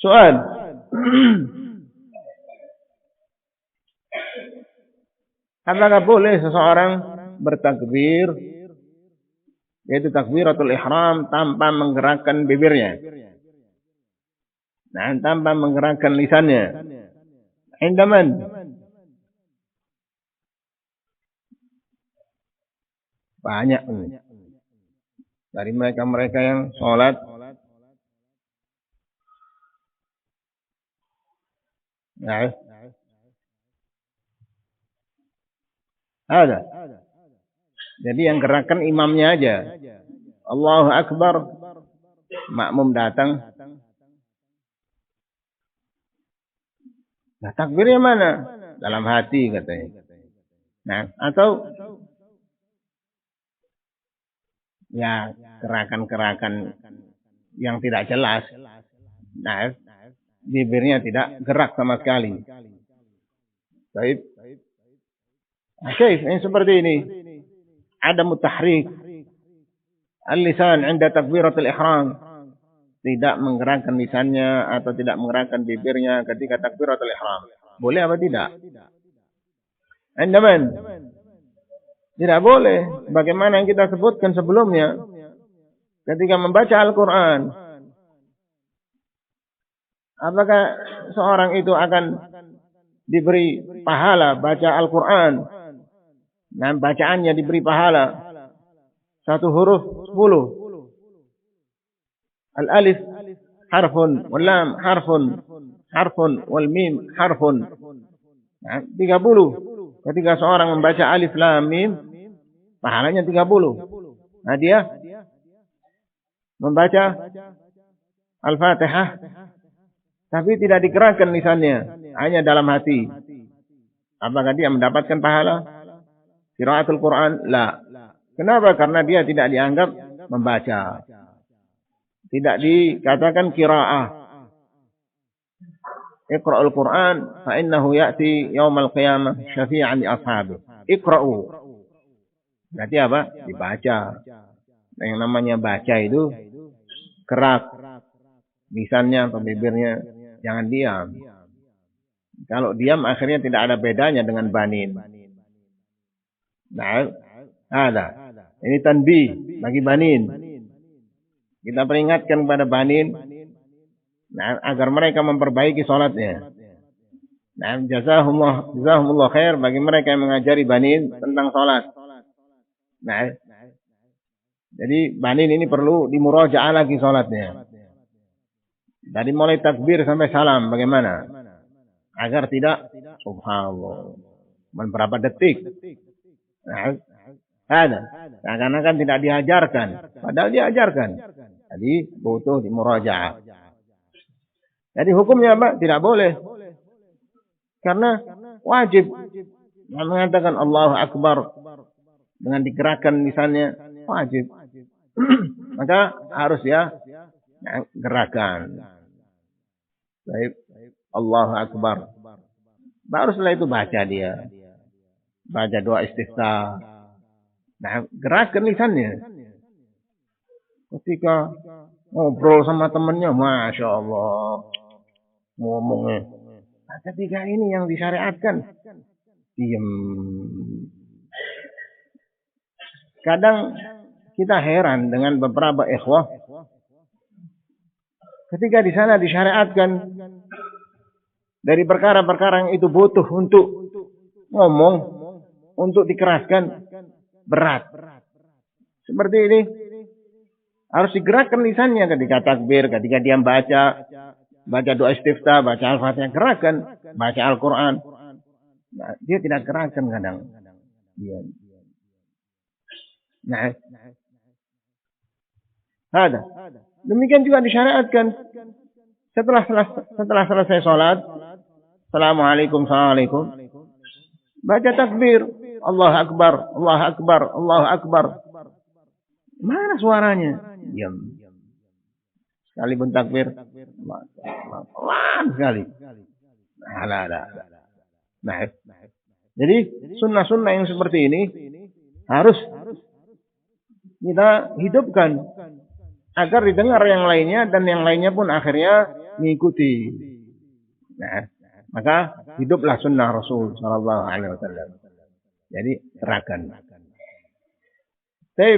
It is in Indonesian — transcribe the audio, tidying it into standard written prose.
Soal. Apakah boleh seseorang bertakbir, yaitu takbiratul ihram, tanpa menggerakkan bibirnya? Nah, tanpa menggerakkan lisannya. Indaman. Banyak dari mereka-mereka yang sholat. Nah, ada. Jadi yang gerakan imamnya aja. Allahu Akbar. Makmum datang. Nah, takbirnya mana? Dalam hati katanya. Nah, atau ya gerakan-gerakan yang tidak jelas. Nah, bibirnya tidak gerak sama sekali. Baik. Oke, ini seperti ini. Ada mutahrik al-lisan 'inda takbiratul ihram. Tidak menggerakkan lisannya atau tidak menggerakkan bibirnya ketika takbiratul ihram. Boleh apa tidak? Indaman. Tidak boleh. Bagaimana yang kita sebutkan sebelumnya. Ketika membaca Al-Quran. Apakah seorang itu akan diberi pahala baca Al-Quran? Nah, bacaannya diberi pahala. Satu huruf 10. Al-alif harfun. Wal-lam harfun. Harfun. Wal-mim harfun. Nah, 30. Ketika seorang membaca alif lam mim, pahalanya 30. Nah, dia membaca Al-Fatihah, tapi tidak digerakkan lisannya, hanya dalam hati. Apakah dia mendapatkan pahala qiraatul Quran? La. Kenapa? Karena dia tidak dianggap membaca. Tidak dikatakan qiraah. Iqra'ul Quran fa innahu ya'ti yaumal qiyamah syafi'an li ashabi. Iqra'u. Berarti apa? Dibaca. Yang namanya baca itu gerak lisannya atau bibirnya, jangan diam. Kalau diam akhirnya tidak ada bedanya dengan banin. Nah, ada. Ini tanbih bagi banin. Kita peringatkan kepada banin, nah, agar mereka memperbaiki sholatnya. Nah, jazahumullah khair bagi mereka yang mengajari banin tentang sholat. Nah, jadi banin ini perlu dimurajaah lagi sholatnya. Dari mulai takbir sampai salam bagaimana? Agar tidak subhanallah berapa detik. Nah, ada. Seakan-akan tidak diajarkan, padahal diajarkan. Jadi butuh dimurajaah. Jadi hukumnya apa? Tidak boleh. Karena wajib mengatakan Allahu Akbar dengan digerakkan lisannya, wajib. Maka harus ya gerakan. Baik. Allahu Akbar. Baru setelah itu baca dia. Baca doa istiftah. Nah, gerakan lisannya. Ketika ngobrol sama temannya, Masya Allah. Ngomongnya. Nah, ketika ini yang disyariatkan. Diam. Kadang kita heran dengan beberapa ikhwah. Ketika di sana disyariatkan dari perkara-perkara yang itu butuh untuk ngomong, untuk dikeraskan, berat. Seperti ini. Harus digerakkan lisannya ketika takbir, ketika dia baca doa istiftah, baca Al-Fatihah, gerakan, baca Al-Quran. Nah, dia tidak gerakan kadang. Nah, ada. Demikian juga disyariatkan setelah selesai sholat, Assalamualaikum, Assalamualaikum, baca takbir, Allah Akbar, Allah Akbar, Allah Akbar. Mana suaranya? Diam. Sekalipun takbir, pelan sekali. Nah, jadi sunnah-sunnah yang seperti ini harus kita hidupkan agar didengar yang lainnya, dan yang lainnya pun akhirnya mengikuti. Nah, maka hiduplah sunnah Rasul sallallahu alaihi wasallam. Jadi seragam. Tapi